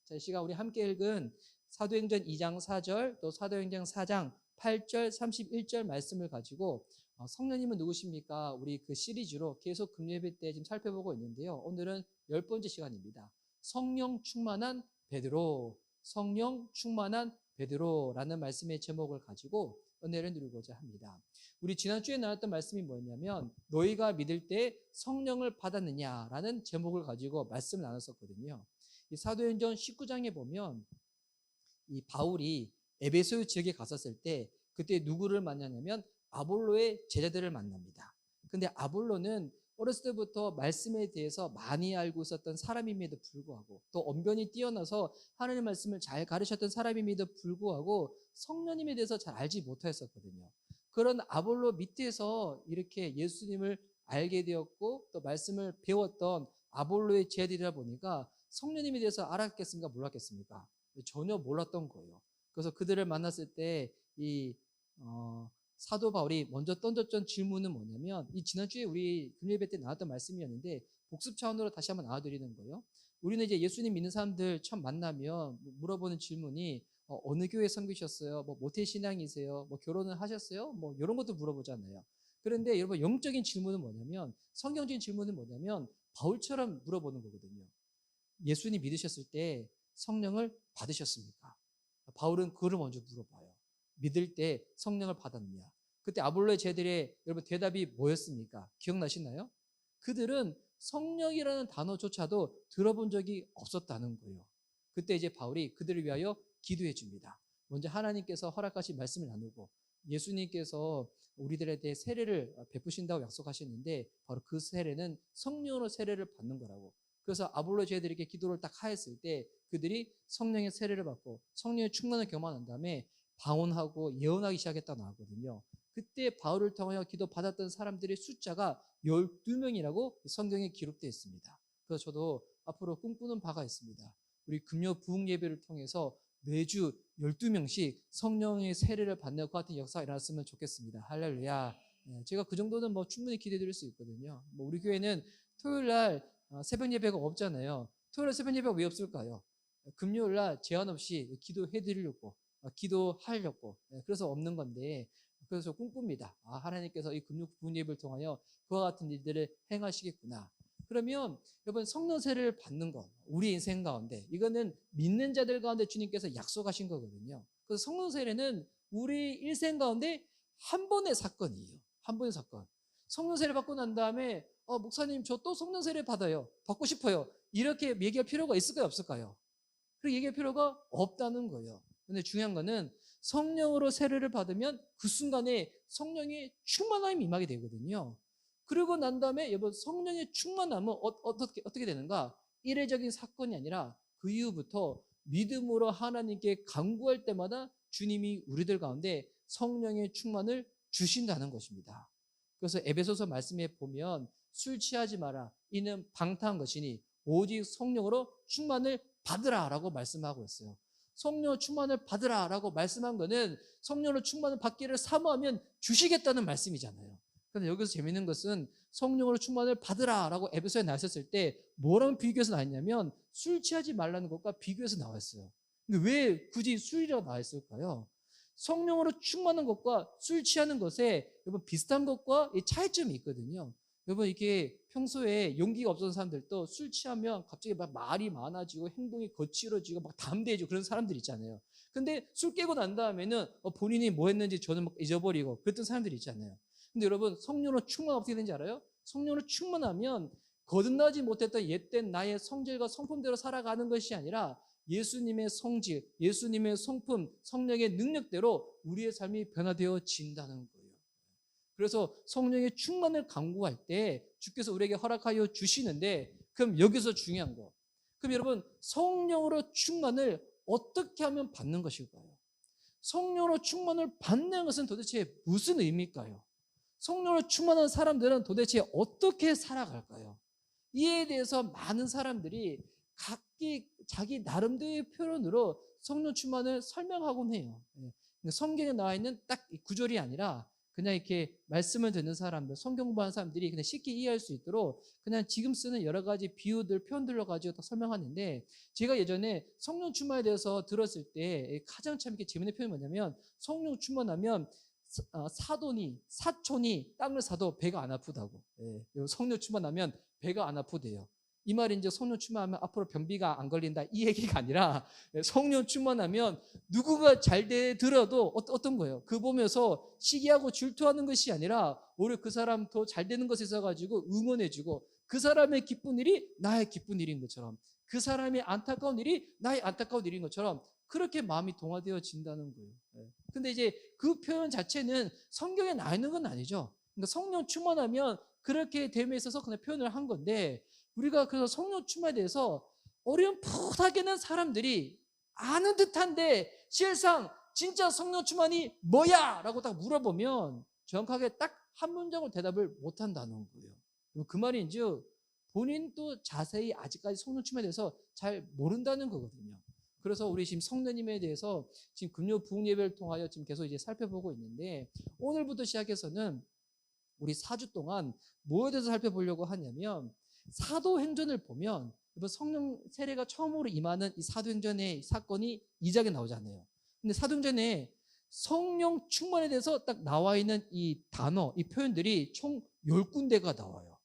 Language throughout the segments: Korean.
자, 이 시간 우리 함께 읽은 사도행전 2장 4절 또 사도행전 4장 8절 31절 말씀을 가지고 성령님은 누구십니까? 우리 그 시리즈로 계속 금요일 때 지금 살펴보고 있는데요. 오늘은 10번째 시간입니다. 성령 충만한 베드로, 성령 충만한 베드로라는 말씀의 제목을 가지고 은혜를 누리고자 합니다. 우리 지난주에 나눴던 말씀이 뭐였냐면 너희가 믿을 때 성령을 받았느냐라는 제목을 가지고 말씀을 나눴었거든요. 이 사도행전 19장에 보면 이 바울이 에베소 지역에 갔었을 때 그때 누구를 만나냐면 아볼로의 제자들을 만납니다. 근데 아볼로는 어렸을 때부터 말씀에 대해서 많이 알고 있었던 사람임에도 불구하고 또 언변이 뛰어나서 하나님의 말씀을 잘 가르쳤던 사람임에도 불구하고 성령님에 대해서 잘 알지 못했었거든요. 그런 아볼로 밑에서 이렇게 예수님을 알게 되었고 또 말씀을 배웠던 아볼로의 제자들이다 보니까 성령님에 대해서 알았겠습니까? 몰랐겠습니까? 전혀 몰랐던 거예요. 그래서 그들을 만났을 때 이 사도 바울이 먼저 던졌던 질문은 뭐냐면 이 지난주에 우리 금요일 때 나왔던 말씀이었는데 복습 차원으로 다시 한번 나와드리는 거예요. 우리는 이제 예수님 믿는 사람들 처음 만나면 물어보는 질문이 어느 교회 섬기셨어요? 뭐 모태신앙이세요? 뭐 결혼을 하셨어요? 뭐 이런 것도 물어보잖아요. 그런데 여러분 영적인 질문은 뭐냐면 성경적인 질문은 뭐냐면 바울처럼 물어보는 거거든요. 예수님 믿으셨을 때 성령을 받으셨습니까? 바울은 그걸 먼저 물어봐요. 믿을 때 성령을 받았느냐? 그때 아볼로의 제자들의 여러분 대답이 뭐였습니까? 기억나시나요? 그들은 성령이라는 단어조차도 들어본 적이 없었다는 거예요. 그때 이제 바울이 그들을 위하여 기도해 줍니다. 먼저 하나님께서 허락하신 말씀을 나누고 예수님께서 우리들에 대해 세례를 베푸신다고 약속하셨는데 바로 그 세례는 성령으로 세례를 받는 거라고. 그래서 아볼로 제자들에게 기도를 딱 하였을 때 그들이 성령의 세례를 받고 성령의 충만을 경험한 다음에 방언하고 예언하기 시작했다고 나오거든요. 그때 바울을 통하여 기도 받았던 사람들의 숫자가 12명이라고 성경에 기록되어 있습니다. 그래서 저도 앞으로 꿈꾸는 바가 있습니다. 우리 금요 부흥 예배를 통해서 매주 12명씩 성령의 세례를 받는 것 같은 역사가 일어났으면 좋겠습니다. 할렐루야. 제가 그 정도는 뭐 충분히 기대해 드릴 수 있거든요. 뭐 우리 교회는 토요일 날 새벽 예배가 없잖아요. 토요일 새벽 예배가 왜 없을까요? 금요일 날 제한 없이 기도해 드리려고 기도하려고 그래서 없는 건데 그래서 꿈꿉니다. 하나님께서 이 금요 부흥 예배를 통하여 그와 같은 일들을 행하시겠구나. 그러면 여러분 성령 세례를 받는 것 우리 인생 가운데 이거는 믿는 자들 가운데 주님께서 약속하신 거거든요. 그래서 성령 세례는 우리 일생 가운데 한 번의 사건이에요. 한 번의 사건. 성령 세례 받고 난 다음에 목사님 저 또 성령 세례 받아요. 받고 싶어요. 이렇게 얘기할 필요가 있을까요? 없을까요? 그렇게 얘기할 필요가 없다는 거예요. 근데 중요한 거는 성령으로 세례를 받으면 그 순간에 성령의 충만함이 임하게 되거든요. 그리고 난 다음에 여러분 성령의 충만함은 어떻게 되는가? 이례적인 사건이 아니라 그 이후부터 믿음으로 하나님께 간구할 때마다 주님이 우리들 가운데 성령의 충만을 주신다는 것입니다. 그래서 에베소서 말씀에 보면 술 취하지 마라. 이는 방탕한 것이니 오직 성령으로 충만을 받으라라고 말씀하고 있어요. 성령 충만을 받으라라고 말씀한 거는 성령으로 충만을 받기를 사모하면 주시겠다는 말씀이잖아요. 그런데 여기서 재밌는 것은 성령으로 충만을 받으라라고 에베소에 나왔을 때 뭐랑 비교해서 나왔냐면 술 취하지 말라는 것과 비교해서 나왔어요. 근데 왜 굳이 술이라고 나왔을까요? 성령으로 충만한 것과 술 취하는 것에 여러분 비슷한 것과 차이점이 있거든요. 여러분 이게 평소에 용기가 없었던 사람들도 술 취하면 갑자기 막 말이 많아지고 행동이 거칠어지고 막 담대해지고 그런 사람들 있잖아요. 근데 술 깨고 난 다음에는 본인이 뭐 했는지 저는 막 잊어버리고 그랬던 사람들이 있잖아요. 근데 여러분 성령으로 충만하면 어떻게 되는지 알아요? 성령으로 충만하면 거듭나지 못했던 옛된 나의 성질과 성품대로 살아가는 것이 아니라 예수님의 성질, 예수님의 성품, 성령의 능력대로 우리의 삶이 변화되어진다는 거예요. 그래서 성령의 충만을 간구할 때 주께서 우리에게 허락하여 주시는데 그럼 여기서 중요한 거. 그럼 여러분 성령으로 충만을 어떻게 하면 받는 것일까요? 성령으로 충만을 받는 것은 도대체 무슨 의미일까요? 성령으로 충만한 사람들은 도대체 어떻게 살아갈까요? 이에 대해서 많은 사람들이 각기 자기 나름대로의 표현으로 성령 충만을 설명하곤 해요. 성경에 나와 있는 딱 구절이 아니라 그냥 이렇게 말씀을 듣는 사람들, 성경 공부하는 사람들이 그냥 쉽게 이해할 수 있도록 그냥 지금 쓰는 여러 가지 비유들, 표현들로 가지고 딱 설명하는데, 제가 예전에 성령 충만에 대해서 들었을 때 가장 참 이렇게 재밌는 표현이 뭐냐면, 성령 충만하면 사촌이 땅을 사도 배가 안 아프다고. 예, 성령 충만하면 배가 안 아프대요. 이 말이 이제 성령 충만하면 앞으로 변비가 안 걸린다 이 얘기가 아니라, 성령 충만하면 누구가 잘 되더라도 어떤 거예요? 그 보면서 시기하고 질투하는 것이 아니라 오히려 그 사람 더 잘 되는 것에 있어 가지고 응원해주고, 그 사람의 기쁜 일이 나의 기쁜 일인 것처럼, 그 사람의 안타까운 일이 나의 안타까운 일인 것처럼 그렇게 마음이 동화되어진다는 거예요. 근데 이제 그 표현 자체는 성경에 나와 있는 건 아니죠. 그러니까 성령 충만하면 그렇게 됨에 있어서 그냥 표현을 한 건데, 우리가 그래서 성령 충만에 대해서 어렴풋하게는 사람들이 아는 듯한데 실상 진짜 성령 충만이 뭐야? 라고 딱 물어보면 정확하게 딱 한 문장으로 대답을 못 한다는 거예요. 그 말인즉 본인도 자세히 아직까지 성령 충만에 대해서 잘 모른다는 거거든요. 그래서 우리 지금 성령님에 대해서 지금 금요 부흥 예배를 통하여 지금 계속 이제 살펴보고 있는데, 오늘부터 시작해서는 우리 4주 동안 뭐에 대해서 살펴보려고 하냐면, 사도행전을 보면 이번 성령 세례가 처음으로 임하는 이 사도행전의 사건이 2장에 나오잖아요. 근데 사도행전에 성령 충만에 대해서 딱 나와 있는 이 단어, 이 표현들이 총 10군데가 나와요.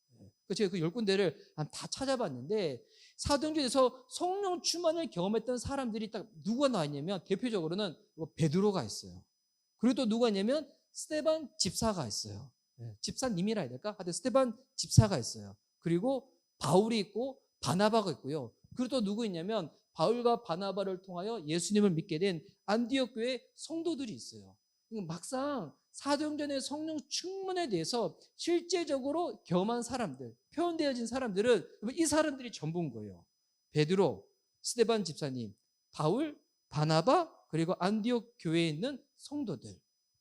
제가 그 10군데를 다 찾아봤는데, 사도행전에서 성령 충만을 경험했던 사람들이 딱 누가 나와 있냐면, 대표적으로는 베드로가 있어요. 그리고 또 누가 있냐면 스데반 집사가 있어요. 집사님이라 해야 될까? 하여튼 스데반 집사가 있어요. 그리고 바울이 있고 바나바가 있고요. 그리고 또 누구 있냐면 바울과 바나바를 통하여 예수님을 믿게 된 안디옥 교회 성도들이 있어요. 막상 사도행전의 성령 충만에 대해서 실제적으로 경험한 사람들, 표현되어진 사람들은 이 사람들이 전부인 거예요. 베드로, 스데반 집사님, 바울, 바나바, 그리고 안디옥 교회에 있는 성도들.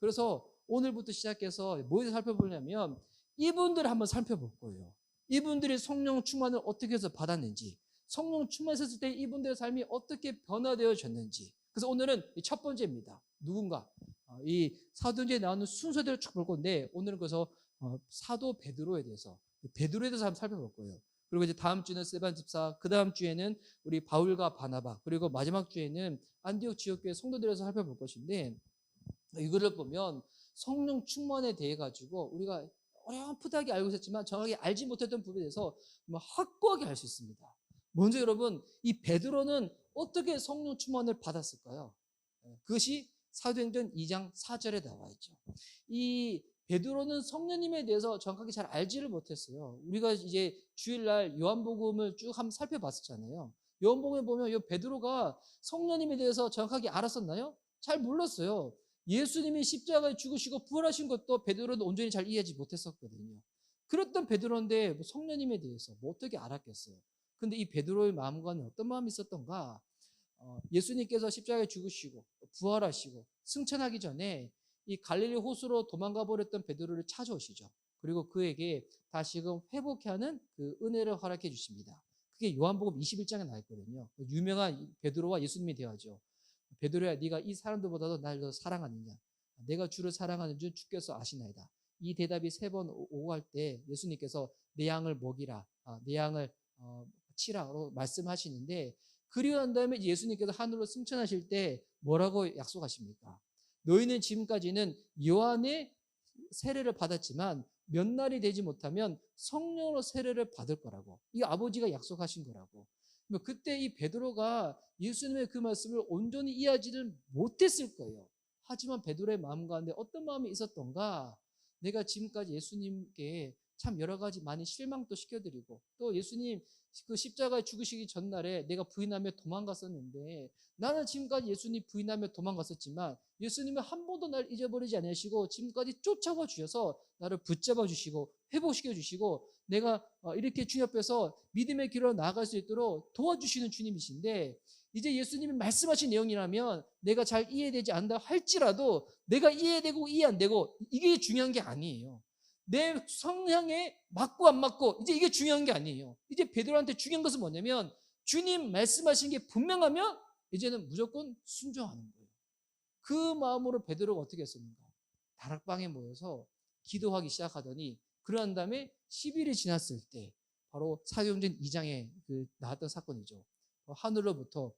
그래서 오늘부터 시작해서 뭘 살펴보냐면 이분들을 한번 살펴볼 거예요. 이분들이 성령 충만을 어떻게 해서 받았는지, 성령 충만했을 때 이분들의 삶이 어떻게 변화되어졌는지. 그래서 오늘은 첫 번째입니다. 누군가 이 사도행전에 나오는 순서대로 쭉 볼 건데, 오늘은 그래서 사도 베드로에 대해서 한번 살펴볼 거예요. 그리고 이제 다음 주는 스데반 집사, 그 다음 주에는 우리 바울과 바나바, 그리고 마지막 주에는 안디옥 지역교회 성도들에서 살펴볼 것인데, 이거를 보면 성령 충만에 대해 가지고 우리가 어렴풋하게 알고 있었지만 정확히 알지 못했던 부분에 대해서 확고하게 알 수 있습니다. 먼저 여러분, 이 베드로는 어떻게 성령 충만을 받았을까요? 그것이 사도행전 2장 4절에 나와 있죠. 이 베드로는 성령님에 대해서 정확하게 잘 알지를 못했어요. 우리가 이제 주일날 요한복음을 쭉 한번 살펴봤었잖아요. 요한복음에 보면 이 베드로가 성령님에 대해서 정확하게 알았었나요? 잘 몰랐어요. 예수님이 십자가에 죽으시고 부활하신 것도 베드로는 온전히 잘 이해하지 못했었거든요. 그랬던 베드로인데 성령님에 대해서 어떻게 알았겠어요? 근데 이 베드로의 마음과는 어떤 마음이 있었던가? 예수님께서 십자가에 죽으시고 부활하시고 승천하기 전에 이 갈릴리 호수로 도망가 버렸던 베드로를 찾아오시죠. 그리고 그에게 다시금 회복해 하는 그 은혜를 허락해 주십니다. 그게 요한복음 21장에 나와 있거든요. 유명한 베드로와 예수님의 대화죠. 베드로야, 네가 이 사람들보다도 나를 더 사랑하느냐? 내가 주를 사랑하는 줄 주께서 아시나이다. 이 대답이 3번 오고 할 때 예수님께서 내 양을 먹이라, 내 양을 치라고 말씀하시는데, 그리고 난 다음에 예수님께서 하늘로 승천하실 때 뭐라고 약속하십니까? 너희는 지금까지는 요한의 세례를 받았지만 몇 날이 되지 못하면 성령으로 세례를 받을 거라고, 이 아버지가 약속하신 거라고. 그때 이 베드로가 예수님의 그 말씀을 온전히 이해하지를 못했을 거예요. 하지만 베드로의 마음 가운데 어떤 마음이 있었던가? 내가 지금까지 예수님께 참 여러 가지 많이 실망도 시켜드리고, 또 예수님 그 십자가에 죽으시기 전날에 내가 부인하며 도망갔었는데, 나는 지금까지 예수님 부인하며 도망갔었지만 예수님은 한 번도 날 잊어버리지 않으시고 지금까지 쫓아와 주셔서 나를 붙잡아 주시고 회복시켜 주시고, 내가 이렇게 주님 앞에서 믿음의 길로 나아갈 수 있도록 도와주시는 주님이신데, 이제 예수님이 말씀하신 내용이라면 내가 잘 이해되지 않는다 할지라도 내가 이해되고 이해 안 되고 이게 중요한 게 아니에요. 내 성향에 맞고 안 맞고 이제 이게 중요한 게 아니에요. 이제 베드로한테 중요한 것은 뭐냐면 주님 말씀하신 게 분명하면 이제는 무조건 순종하는 거예요. 그 마음으로 베드로가 어떻게 했었는가? 다락방에 모여서 기도하기 시작하더니 그러한 다음에 10일이 지났을 때 바로 사도행전 2장에 나왔던 사건이죠. 하늘로부터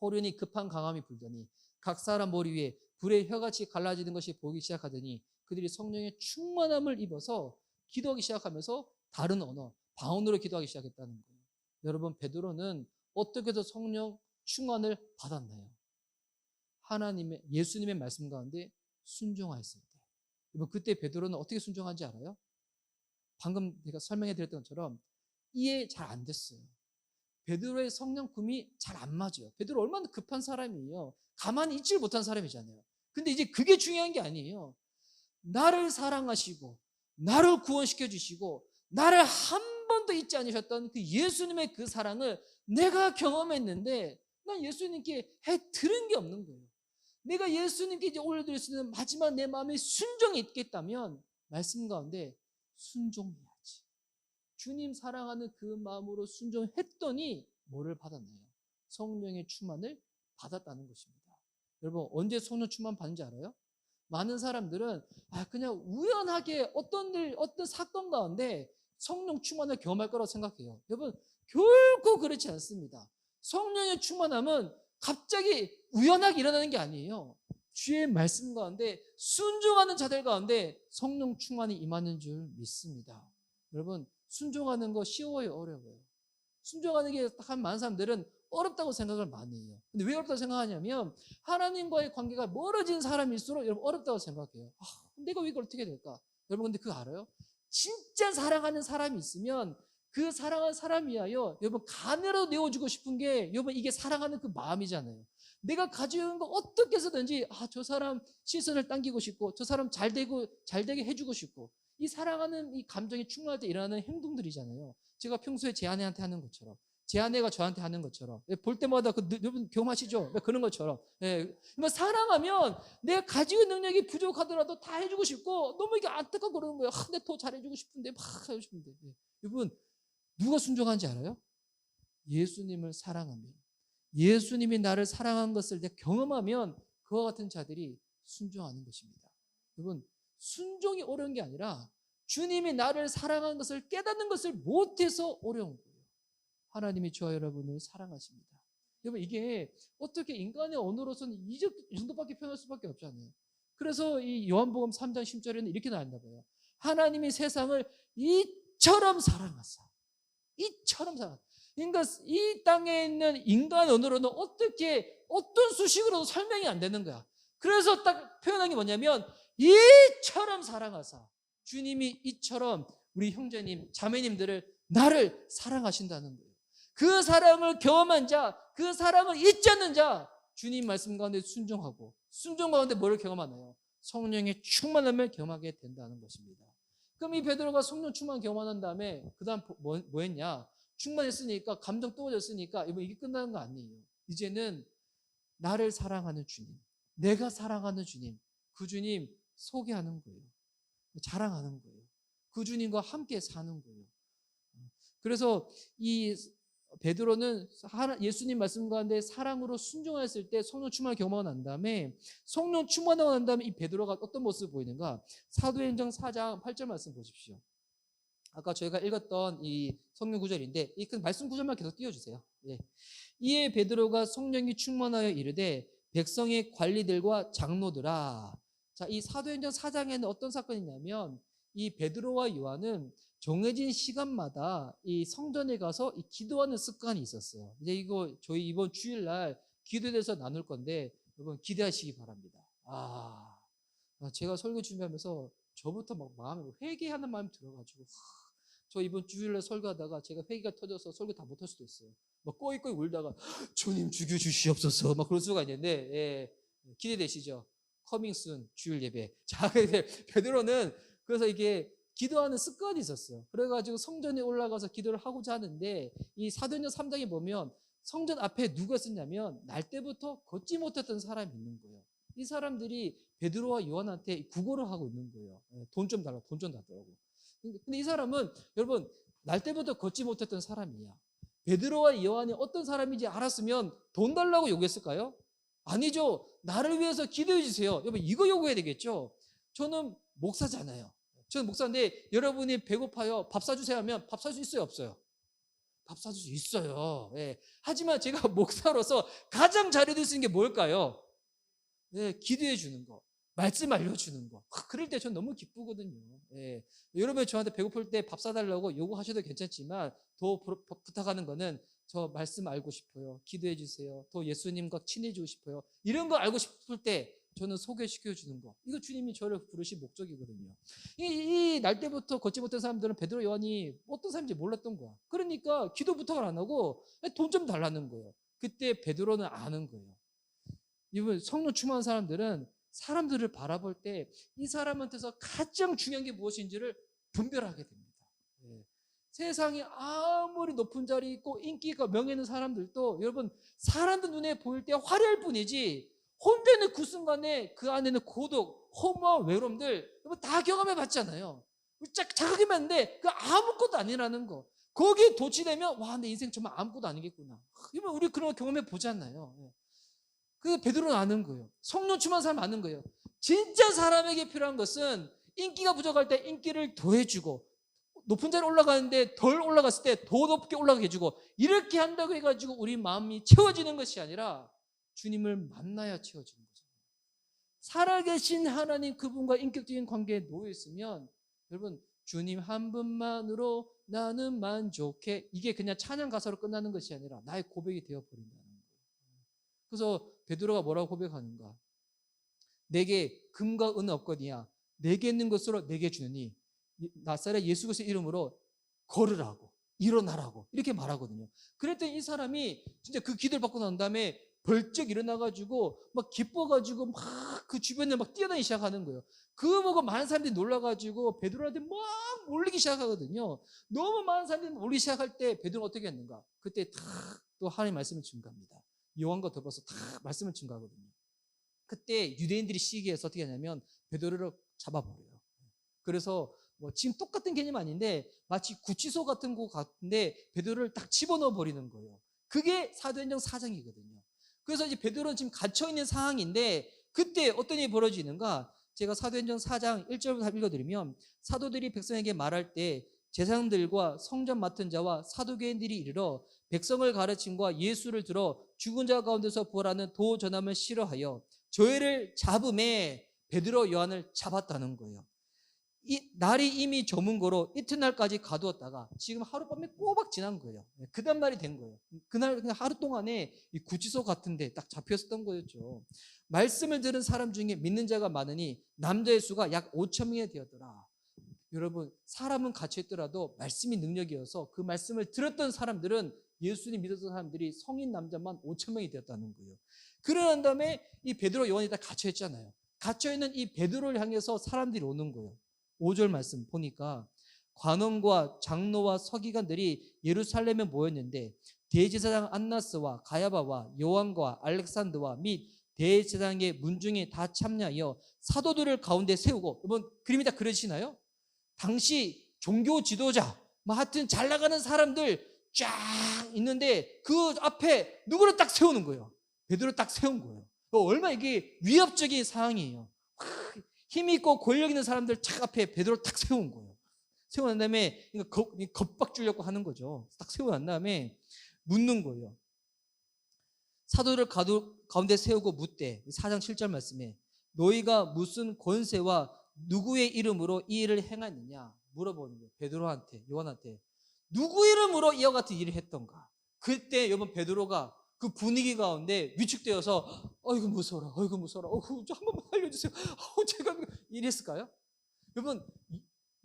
호련히 급한 강함이 불더니 각 사람 머리 위에 불의 혀같이 갈라지는 것이 보이기 시작하더니 그들이 성령의 충만함을 입어서 기도하기 시작하면서 다른 언어, 방언으로 기도하기 시작했다는 거예요. 여러분, 베드로는 어떻게 해서 성령 충만을 받았나요? 예수님의 말씀 가운데 순종하였을 때. 여러분, 그때 베드로는 어떻게 순종한지 알아요? 방금 제가 설명해 드렸던 것처럼 이해 잘 안 됐어요. 베드로의 성령 꿈이 잘 안 맞아요. 베드로 얼마나 급한 사람이에요. 가만히 있질 못한 사람이잖아요. 근데 이제 그게 중요한 게 아니에요. 나를 사랑하시고 나를 구원시켜 주시고 나를 한 번도 잊지 않으셨던 그 예수님의 그 사랑을 내가 경험했는데 난 예수님께 들은 게 없는 거예요. 내가 예수님께 이제 올려드릴 수 있는 마지막 내 마음에 순종이 있겠다면 말씀 가운데 순종해야지. 주님 사랑하는 그 마음으로 순종했더니 뭐를 받았나요? 성령의 충만을 받았다는 것입니다. 여러분, 언제 성령 충만 받는지 알아요? 많은 사람들은 그냥 우연하게 어떤 사건 가운데 성령 충만을 경험할 거라고 생각해요. 여러분, 결코 그렇지 않습니다. 성령의 충만함은 갑자기 우연하게 일어나는 게 아니에요. 주의 말씀 가운데 순종하는 자들 가운데 성령 충만이 임하는 줄 믿습니다. 여러분, 순종하는 거 쉬워요, 어려워요? 순종하는 게 한 많은 사람들은 어렵다고 생각을 많이 해요. 근데 왜 어렵다고 생각하냐면 하나님과의 관계가 멀어진 사람일수록 여러분 어렵다고 생각해요. 내가 왜 이걸 어떻게 될까? 여러분, 근데 그거 알아요? 진짜 사랑하는 사람이 있으면 그 사랑하는 사람 위하여 여러분 간으로 내어주고 싶은 게 여러분 이게 사랑하는 그 마음이잖아요. 내가 가지고 있는 거 어떻게 해서든지 저 사람 시선을 당기고 싶고 저 사람 잘 되게 해주고 싶고 이 사랑하는 이 감정이 충만할 때 일어나는 행동들이잖아요. 제가 평소에 제 아내한테 하는 것처럼 제 아내가 저한테 하는 것처럼 볼 때마다 여러분 경험하시죠? 그런 것처럼 사랑하면 내가 가지고 있는 능력이 부족하더라도 다 해주고 싶고 너무 이게 안타깝고 그러는 거예요. 내가 더 잘해주고 싶은데 막 해주고 싶은데 여러분 누가 순종한지 알아요? 예수님을 사랑하면 예수님이 나를 사랑한 것을 내가 경험하면 그와 같은 자들이 순종하는 것입니다. 여러분 순종이 어려운 게 아니라 주님이 나를 사랑하는 것을 깨닫는 것을 못해서 어려운 거예요. 하나님이 저와 여러분을 사랑하십니다. 여러분 이게 어떻게 인간의 언어로서는 이 정도밖에 표현할 수밖에 없잖아요. 그래서 이 요한복음 3장 10절에는 이렇게 나왔나 봐요. 하나님이 세상을 이처럼 사랑하사. 그러니까 이 땅에 있는 인간 언어로는 어떤 수식으로도 설명이 안 되는 거야. 그래서 딱 표현한 게 뭐냐면 이처럼 사랑하사. 주님이 이처럼 우리 형제님, 자매님들을 나를 사랑하신다는 거예요. 그 사랑을 경험한 자, 그 사랑을 잊지 않는 자, 주님 말씀 가운데 순종하고 순종 가운데 뭐를 경험하나요? 성령의 충만함을 경험하게 된다는 것입니다. 그럼 이 베드로가 성령 충만 경험한 다음에 그 다음 뭐 했냐? 충만했으니까 감정 뜨거워졌으니까 이게 끝나는 거 아니에요. 이제는 나를 사랑하는 주님, 내가 사랑하는 주님, 그 주님 소개하는 거예요. 자랑하는 거예요. 그 주님과 함께 사는 거예요. 그래서 이 베드로는 예수님 말씀 가운데 사랑으로 순종했을 때 성령 충만을 경험하고 난 다음에 성령 충만하고 난 다음에 이 베드로가 어떤 모습을 보이는가? 사도행전 4장 8절 말씀 보십시오. 아까 저희가 읽었던 이 성경 구절인데 이 그 말씀 구절만 계속 띄워주세요. 예. 이에 베드로가 성령이 충만하여 이르되 백성의 관리들과 장로들아. 자, 이 사도행전 4장에는 어떤 사건이 있냐면 이 베드로와 요한은 정해진 시간마다 이 성전에 가서 이 기도하는 습관이 있었어요. 이제 이거 저희 이번 주일날 기도에 대해서 나눌 건데 여러분 기대하시기 바랍니다. 제가 설교 준비하면서 저부터 막 마음에 회개하는 마음이 들어가지고 저 이번 주일날 설교하다가 제가 회개가 터져서 설교 다 못할 수도 있어요. 막 꺼이꺼이 울다가 주님 죽여주시옵소서 막 그럴 수가 있는데 기대되시죠? 커밍 순 주일 예배. 자, 베드로는 그래서 이게 기도하는 습관이 있었어요. 그래가지고 성전에 올라가서 기도를 하고자 하는데 이 사도행전 3장에 보면 성전 앞에 누가 있었냐면 날 때부터 걷지 못했던 사람이 있는 거예요. 이 사람들이 베드로와 요한한테 구걸을 하고 있는 거예요. 돈 좀 달라고, 돈 좀 달라고. 근데 이 사람은 여러분 날 때부터 걷지 못했던 사람이야. 베드로와 요한이 어떤 사람인지 알았으면 돈 달라고 요구했을까요? 아니죠. 나를 위해서 기도해 주세요. 여러분 이거 요구해야 되겠죠. 저는 목사잖아요. 저는 목사인데 여러분이 배고파요. 밥 사주세요 하면 밥 살 수 있어요, 없어요? 밥 사줄 수 있어요. 예. 하지만 제가 목사로서 가장 잘해줄 수 있는 게 뭘까요? 예, 기도해 주는 거, 말씀 알려주는 거. 그럴 때 전 너무 기쁘거든요. 예. 여러분이 저한테 배고플 때 밥 사달라고 요구하셔도 괜찮지만 더 부탁하는 거는 저 말씀 알고 싶어요. 기도해 주세요. 더 예수님과 친해지고 싶어요. 이런 거 알고 싶을 때 저는 소개시켜 주는 거. 이거 주님이 저를 부르신 목적이거든요. 이 날 때부터 걷지 못한 사람들은 베드로 요한이 어떤 사람인지 몰랐던 거야. 그러니까 기도 부탁을 안 하고 돈 좀 달라는 거예요. 그때 베드로는 아는 거예요. 이번 성령 충만한 사람들은 사람들을 바라볼 때 이 사람한테서 가장 중요한 게 무엇인지를 분별하게 됩니다. 예. 세상에 아무리 높은 자리 있고 인기가 명예 있는 사람들도 여러분 사람들 눈에 보일 때 화려할 뿐이지 혼자 있는 그 순간에 그 안에는 고독, 허무한 외로움들 여러분 다 경험해 봤잖아요. 자각이면 안돼. 그 아무것도 아니라는 거. 거기에 도취되면 와 내 인생 정말 아무것도 아니겠구나. 이러면 우리 그런 거 경험해 보잖아요. 그 베드로는 아는 거예요. 성령 충만한 사람 아는 거예요. 진짜 사람에게 필요한 것은 인기가 부족할 때 인기를 더해주고 높은 자리에 올라가는데 덜 올라갔을 때 더 높게 올라가게 해주고 이렇게 한다고 해가지고 우리 마음이 채워지는 것이 아니라 주님을 만나야 채워지는 거죠. 살아계신 하나님 그분과 인격적인 관계에 놓여 있으면 여러분 주님 한 분만으로 나는 만족해 이게 그냥 찬양 가사로 끝나는 것이 아니라 나의 고백이 되어버린다는 거예요. 그래서 베드로가 뭐라고 고백하는가? 내게 금과 은은 없거니와 내게 있는 것으로 내게 주느니 나사렛 예수 그리스도의 이름으로 걸으라고 일어나라고 이렇게 말하거든요. 그랬더니 이 사람이 진짜 그 기도를 받고 난 다음에 벌쩍 일어나가지고 막 기뻐가지고 막 그 주변에 막 뛰어다니기 시작하는 거예요. 그거 보고 많은 사람들이 놀라가지고 베드로한테 막 몰리기 시작하거든요. 너무 많은 사람들이 몰리기 시작할 때 베드로는 어떻게 했는가? 그때 또 하나님 말씀을 증거합니다. 요한과 더불어서 다 말씀을 증거하거든요. 그때 유대인들이 시기해서 어떻게 하냐면 베드로를 잡아버려요. 그래서 뭐 지금 똑같은 개념 아닌데 마치 구치소 같은 곳 같은데 베드로를 딱 집어넣어 버리는 거예요. 그게 사도행전 4장이거든요. 그래서 이제 베드로는 지금 갇혀 있는 상황인데 그때 어떤 일이 벌어지는가? 제가 사도행전 4장 1절부터 읽어드리면 사도들이 백성에게 말할 때 제사장들과 성전 맡은 자와 사두개인들이 이르러 백성을 가르침과 예수를 들어 죽은 자 가운데서 부활하는 도 전함을 싫어하여 저희를 잡음에 베드로 요한을 잡았다는 거예요. 이 날이 이미 저문 거로 이튿날까지 가두었다가 지금 하룻밤에 꼬박 지난 거예요. 그 다음 날이 된 거예요. 그날 그냥 하루 동안에 이 구치소 같은데 딱 잡혔었던 거였죠. 말씀을 들은 사람 중에 믿는 자가 많으니 남자의 수가 약 5천 명이 되었더라. 여러분 사람은 갇혀있더라도 말씀이 능력이어서 그 말씀을 들었던 사람들은 예수님 믿었던 사람들이 성인 남자만 5천 명이 되었다는 거예요. 그러는 다음에 이 베드로 요한이 다 갇혀있잖아요. 갇혀있는 이 베드로를 향해서 사람들이 오는 거예요. 5절 말씀 보니까 관원과 장로와 서기관들이 예루살렘에 모였는데 대제사장 안나스와 가야바와 요한과 알렉산더와 및 대제사장의 문중에 다 참여하여 사도들을 가운데 세우고 여러분 그림이 다 그려지시나요? 당시 종교 지도자 하여튼 잘 나가는 사람들 쫙 있는데 그 앞에 누구를 딱 세우는 거예요. 베드로를 딱 세운 거예요. 얼마나 이게 위협적인 상황이에요. 힘있고 권력 있는 사람들 착 앞에 베드로를 딱 세운 거예요. 세워난 다음에 겁박 주려고 하는 거죠. 딱 세워난 다음에 묻는 거예요. 사도를 가운데 세우고 묻되 4장 7절 말씀에 너희가 무슨 권세와 누구의 이름으로 이 일을 행하느냐 물어보는 거예요. 베드로한테 요한한테 누구 이름으로 이와 같은 일을 했던가. 그때 여러분 베드로가 그 분위기 가운데 위축되어서 어이구 무서워라 어이구 무서워라 한 번만 알려주세요. 제가 이랬을까요? 여러분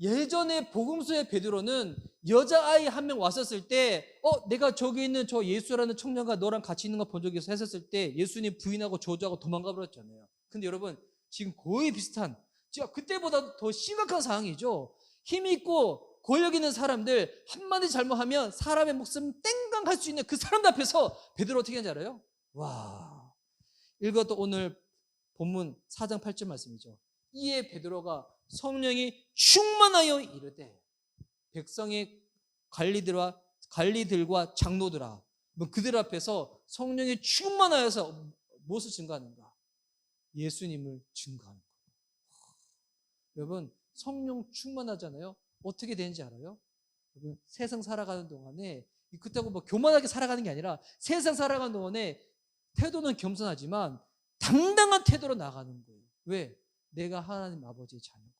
예전에 복음서의 베드로는 여자아이 한 명 왔었을 때 내가 저기 있는 저 예수라는 청년과 너랑 같이 있는 거 본 적이 있어 했었을 때 예수님 부인하고 저주하고 도망가 버렸잖아요. 근데 여러분 지금 거의 비슷한 그때보다 더 심각한 상황이죠. 힘있고 권력 있는 사람들 한마디 잘못하면 사람의 목숨 땡강 할 수 있는 그 사람들 앞에서 베드로 어떻게 하는지 알아요? 와, 읽어도 오늘 본문 4장 8절 말씀이죠. 이에 베드로가 성령이 충만하여 이르되 백성의 관리들과 장로들아 그들 앞에서 성령이 충만하여서 무엇을 증거하는가? 예수님을 증거하는 거예요. 여러분 성령 충만하잖아요. 어떻게 되는지 알아요? 여러분 세상 살아가는 동안에 그렇다고 뭐 교만하게 살아가는 게 아니라 세상 살아가는 동안에 태도는 겸손하지만 당당한 태도로 나가는 거예요. 왜? 내가 하나님 아버지의 자녀고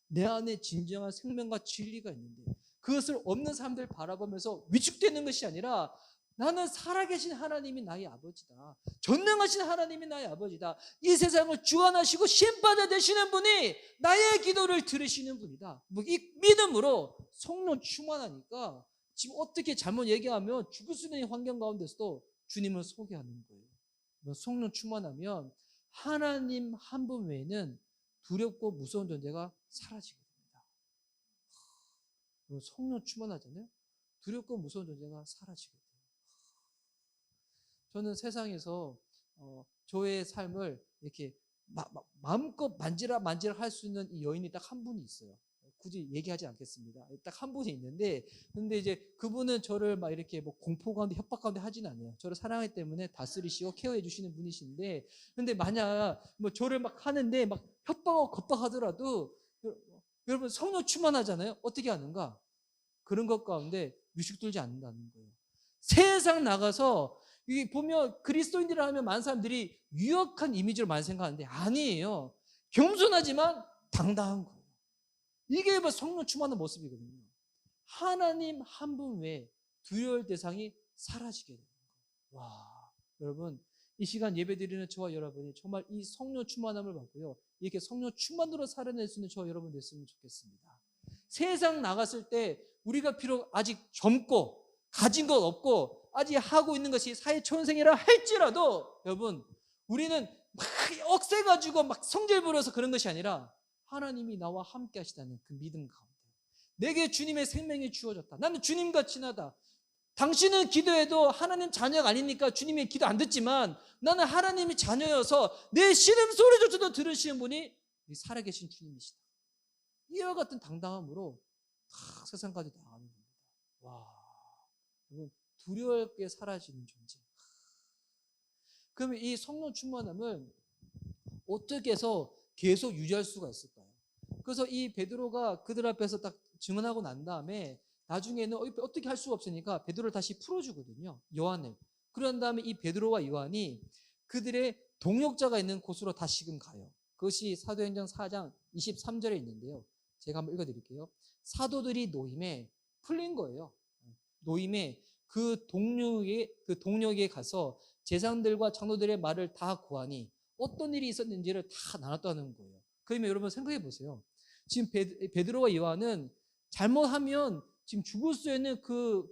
내 안에 진정한 생명과 진리가 있는데 그것을 없는 사람들 바라보면서 위축되는 것이 아니라 나는 살아계신 하나님이 나의 아버지다. 전능하신 하나님이 나의 아버지다. 이 세상을 주관하시고 심판자 되시는 분이 나의 기도를 들으시는 분이다. 이 믿음으로 성령 충만하니까 지금 어떻게 잘못 얘기하면 죽을 수 있는 환경 가운데서도 주님을 소개하는 거예요. 성령 충만하면 하나님 한 분 외에는 두렵고 무서운 존재가 사라지게 됩니다. 성령 충만하잖아요. 두렵고 무서운 존재가 사라지게 돼요. 저는 세상에서 저의 삶을 이렇게 마음껏 만지라 할 수 있는 이 여인이 딱 한 분이 있어요. 굳이 얘기하지 않겠습니다. 딱 한 분이 있는데, 근데 이제 그분은 저를 막 이렇게 뭐 공포 가운데 협박 가운데 하진 않아요. 저를 사랑하기 때문에 다스리시고 케어해 주시는 분이신데, 근데 만약 뭐 저를 막 하는데 막 협박하고 겁박하더라도 여러분 성령 충만하잖아요. 어떻게 하는가? 그런 것 가운데 위축되지 않는다는 거예요. 세상 나가서 이 보면 그리스도인이라 하면 많은 사람들이 유약한 이미지로 많이 생각하는데 아니에요. 겸손하지만 당당한 거예요. 이게 성령 충만한 모습이거든요. 하나님 한 분 외에 두려울 대상이 사라지게 되는 거예요. 와, 여러분 이 시간 예배드리는 저와 여러분이 정말 이 성령 충만함을 받고요. 이렇게 성령 충만으로 살아낼 수 있는 저와 여러분 됐으면 좋겠습니다. 세상 나갔을 때 우리가 비록 아직 젊고 가진 것 없고 아직 하고 있는 것이 사회초년생이라 할지라도 여러분 우리는 막 억세가지고 막 성질 부려서 그런 것이 아니라 하나님이 나와 함께 하시다는 그 믿음 가운데 내게 주님의 생명이 주어졌다. 나는 주님과 친하다. 당신은 기도해도 하나님 자녀가 아니니까 주님의 기도 안 듣지만 나는 하나님이 자녀여서 내 신음소리조차도 들으시는 분이 살아계신 주님이시다. 이와 같은 당당함으로 다 세상까지 나가는 겁니다. 와, 여러분 두려울 게 사라지는 존재. 그러면 이 성령 충만함을 어떻게 해서 계속 유지할 수가 있을까요? 그래서 이 베드로가 그들 앞에서 딱 증언하고 난 다음에 나중에는 어떻게 할 수가 없으니까 베드로를 다시 풀어주거든요. 요한을. 그런 다음에 이 베드로와 요한이 그들의 동역자가 있는 곳으로 다시금 가요. 그것이 사도행전 4장 23절에 있는데요. 제가 한번 읽어드릴게요. 사도들이 노임에 풀린 거예요. 노임에 그 동역에 가서 제사장들과 장로들의 말을 다 고하니 어떤 일이 있었는지를 다 나눴다는 거예요. 그러면 여러분 생각해 보세요. 지금 베드로와 요한은 잘못하면 지금 죽을 수 있는 그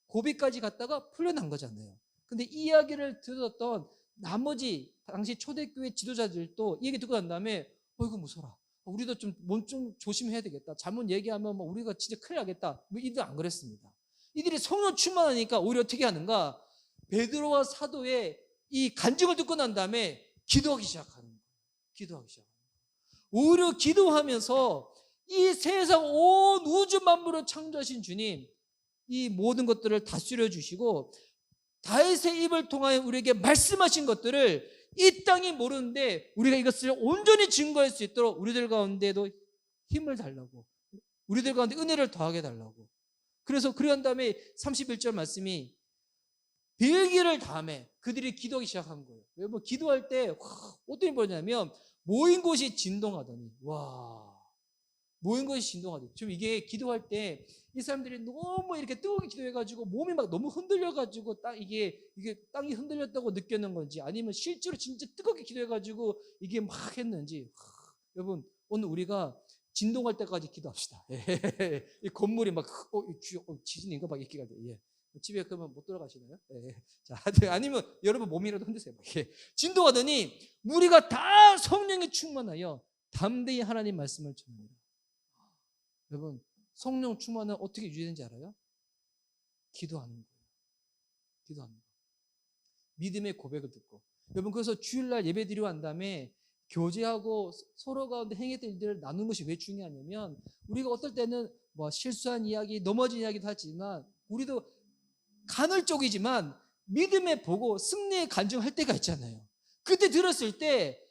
고비까지 갔다가 풀려난 거잖아요. 근데 이 이야기를 들었던 나머지 당시 초대교회 지도자들도 이 얘기 듣고 난 다음에 이거 무서워라. 우리도 몸 좀 조심해야 되겠다. 잘못 얘기하면 뭐 우리가 진짜 큰일 나겠다. 뭐 이들 안 그랬습니다. 이들이 성령 충만하니까 오히려 어떻게 하는가? 베드로와 사도의 이 간증을 듣고 난 다음에 기도하기 시작하는 거예요. 기도하기 시작하는 거예요. 오히려 기도하면서 이 세상 온 우주 만물을 창조하신 주님, 이 모든 것들을 다스려 주시고 다윗의 입을 통하여 우리에게 말씀하신 것들을 이 땅이 모르는데 우리가 이것을 온전히 증거할 수 있도록 우리들 가운데도 힘을 달라고, 우리들 가운데 은혜를 더하게 달라고. 그래서 그러한 다음에 31절 말씀이 빌기를 다음에 그들이 기도하기 시작한 거예요. 왜 뭐 기도할 때 어떤 일이 벌어지냐면 모인 곳이 진동하더니 모인 곳이 진동하더니 지금 이게 기도할 때 이 사람들이 너무 이렇게 뜨겁게 기도해가지고 몸이 막 너무 흔들려가지고 이게 땅이 흔들렸다고 느꼈는 건지 아니면 실제로 진짜 뜨겁게 기도해가지고 이게 막 했는지 여러분 오늘 우리가 진동할 때까지 기도합시다. 이 건물이 막 지진인가 막 이렇게 가죠. 예. 집에 그러면 못 돌아가시나요? 예. 자, 아니면 여러분 몸이라도 흔드세요. 예. 진동하더니 우리가 다 성령에 충만하여 담대히 하나님 말씀을 전합니다. 여러분 성령 충만은 어떻게 유지되는지 알아요? 기도하는 거예요. 기도하는 거예요. 믿음의 고백을 듣고. 여러분 그래서 주일날 예배 드리고 한 다음에 교제하고 서로 가운데 행했던 일들을 나누는 것이 왜 중요하냐면 우리가 어떨 때는 뭐 실수한 이야기, 넘어진 이야기도 하지만 우리도 간헐적이지만 믿음에 보고 승리에 간증할 때가 있잖아요. 그때 들었을 때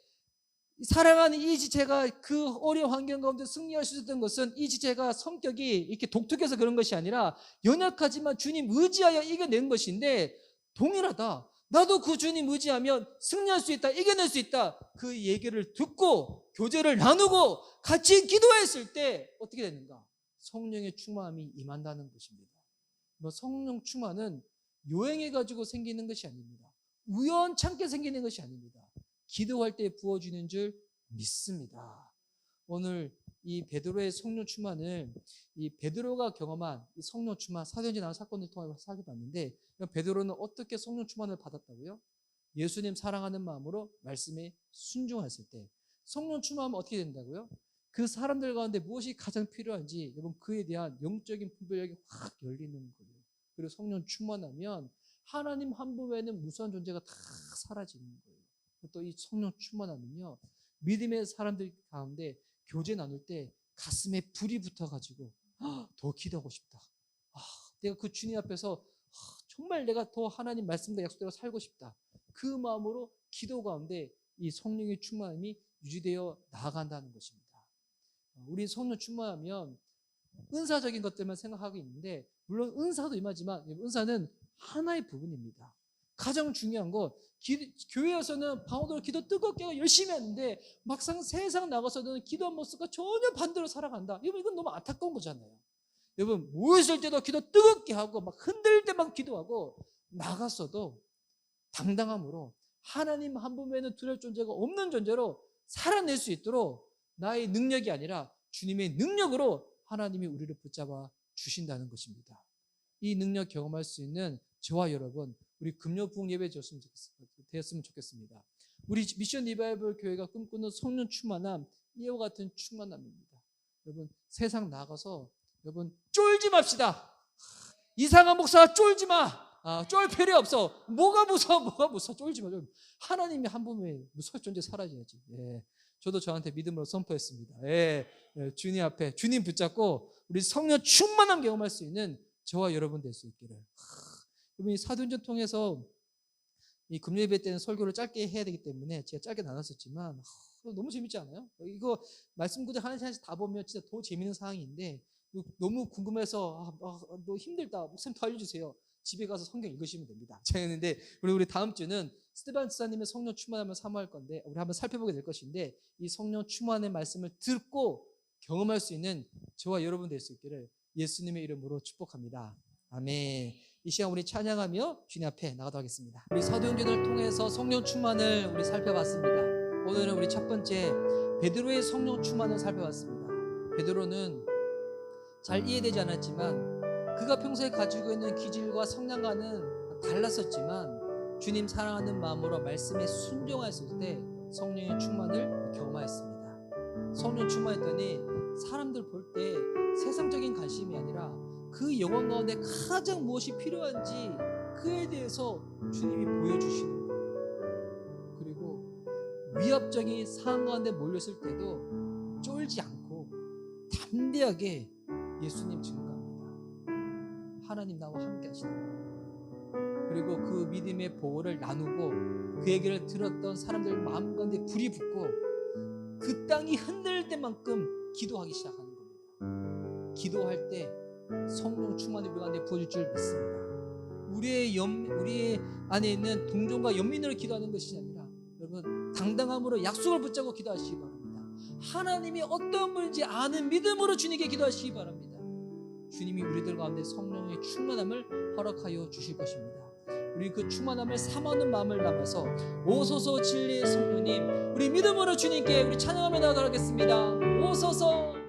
사랑하는 이 지체가 그 어려운 환경 가운데 승리할 수 있었던 것은 이 지체가 성격이 이렇게 독특해서 그런 것이 아니라 연약하지만 주님 의지하여 이겨낸 것인데 동일하다. 나도 그 주님 의지하면 승리할 수 있다, 이겨낼 수 있다. 그 얘기를 듣고 교제를 나누고 같이 기도했을 때 어떻게 되는가? 성령의 충만함이 임한다는 것입니다. 성령 충만은 요행해가지고 생기는 것이 아닙니다. 우연찮게 생기는 것이 아닙니다. 기도할 때 부어주는 줄 믿습니다. 오늘 이 베드로의 성령 충만을 이 베드로가 경험한 이 성령 충만, 사도행전 나온 사건을 통해 살펴봤는데, 베드로는 어떻게 성령 충만을 받았다고요? 예수님 사랑하는 마음으로 말씀에 순종했을 때. 성령 충만하면 어떻게 된다고요? 그 사람들 가운데 무엇이 가장 필요한지 여러분 그에 대한 영적인 분별력이 확 열리는 거예요. 그리고 성령 충만하면 하나님 한 분 외에는 무수한 존재가 다 사라지는 거예요. 또 이 성령 충만하면요, 믿음의 사람들 가운데 교제 나눌 때 가슴에 불이 붙어가지고 더 기도하고 싶다. 내가 그 주님 앞에서 정말 내가 더 하나님 말씀과 약속대로 살고 싶다. 그 마음으로 기도 가운데 이 성령의 충만함이 유지되어 나아간다는 것입니다. 우리 성령 충만하면 은사적인 것들만 생각하고 있는데, 물론 은사도 임하지만 은사는 하나의 부분입니다. 가장 중요한 건 교회에서는 방언으로 기도 뜨겁게 하고 열심히 하는데 막상 세상 나가서는 기도 모습과 전혀 반대로 살아간다. 여러분 이건 너무 안타까운 거잖아요. 여러분 모였을 때도 기도 뜨겁게 하고 막 흔들 때만 기도하고 나갔어도 당당함으로 하나님 한 분 외에는 두려울 존재가 없는 존재로 살아낼 수 있도록 나의 능력이 아니라 주님의 능력으로 하나님이 우리를 붙잡아 주신다는 것입니다. 이 능력 경험할 수 있는 저와 여러분, 우리 금요 부흥 예배 되었으면 좋겠습니다. 우리 미션 리바이벌 교회가 꿈꾸는 성령 충만함, 이와 같은 충만함입니다. 여러분 세상 나가서 여러분 쫄지 맙시다. 이상한 목사 쫄지 마. 쫄 필요 없어. 뭐가 무서워 쫄지 마. 하나님이 한 분에 무서울 존재 사라져야지. 예. 저도 저한테 믿음으로 선포했습니다. 예. 주님 앞에 주님 붙잡고 우리 성령 충만함 경험할 수 있는 저와 여러분 될 수 있기를. 여러분 이 사도행전 통해서 이 금요예배 때는 설교를 짧게 해야 되기 때문에 제가 짧게 나눴었지만 너무 재밌지 않아요? 이거 말씀 구절 하나씩 다 보면 진짜 더 재밌는 상황인데, 너무 궁금해서 너 힘들다 목사님 더 알려주세요. 집에 가서 성경 읽으시면 됩니다. 제가 했는데 우리 다음 주는 스테반 지사님의 성령 충만함을 사모할 건데 우리 한번 살펴보게 될 것인데, 이 성령 충만의 말씀을 듣고 경험할 수 있는 저와 여러분 될 수 있기를 예수님의 이름으로 축복합니다. 아멘. 이 시간 우리 찬양하며 주님 앞에 나가도록 하겠습니다. 우리 사도행전을 통해서 성령 충만을 우리 살펴봤습니다. 오늘은 우리 첫 번째 베드로의 성령 충만을 살펴봤습니다. 베드로는 잘 이해되지 않았지만 그가 평소에 가지고 있는 기질과 성량과는 달랐었지만 주님 사랑하는 마음으로 말씀에 순종했을 때 성령의 충만을 경험하였습니다. 성령 충만했더니 사람들 볼 때 세상적인 관심이 아니라 그 영혼 가운데 가장 무엇이 필요한지 그에 대해서 주님이 보여주시는 거예요. 그리고 위협적인 상황 가운데 몰렸을 때도 쫄지 않고 담대하게 예수님 증거합니다. 하나님 나와 함께 하시는 거예요. 그리고 그 믿음의 보호를 나누고 그 얘기를 들었던 사람들 마음 가운데 불이 붙고 그 땅이 흔들릴 때만큼 기도하기 시작하는 겁니다. 기도할 때 성령 충만이 우리 가운데 부어질 줄 믿습니다. 우리의 안에 있는 동정과 연민으로 기도하는 것이 아니라 여러분 당당함으로 약속을 붙잡고 기도하시기 바랍니다. 하나님이 어떤 분인지 아는 믿음으로 주님께 기도하시기 바랍니다. 주님이 우리들 가운데 성령의 충만함을 허락하여 주실 것입니다. 우리 그 충만함을 사모하는 마음을 담아서 오소서 진리의 성령님, 우리 믿음으로 주님께 우리 찬양하며 나아가겠습니다. 오소서.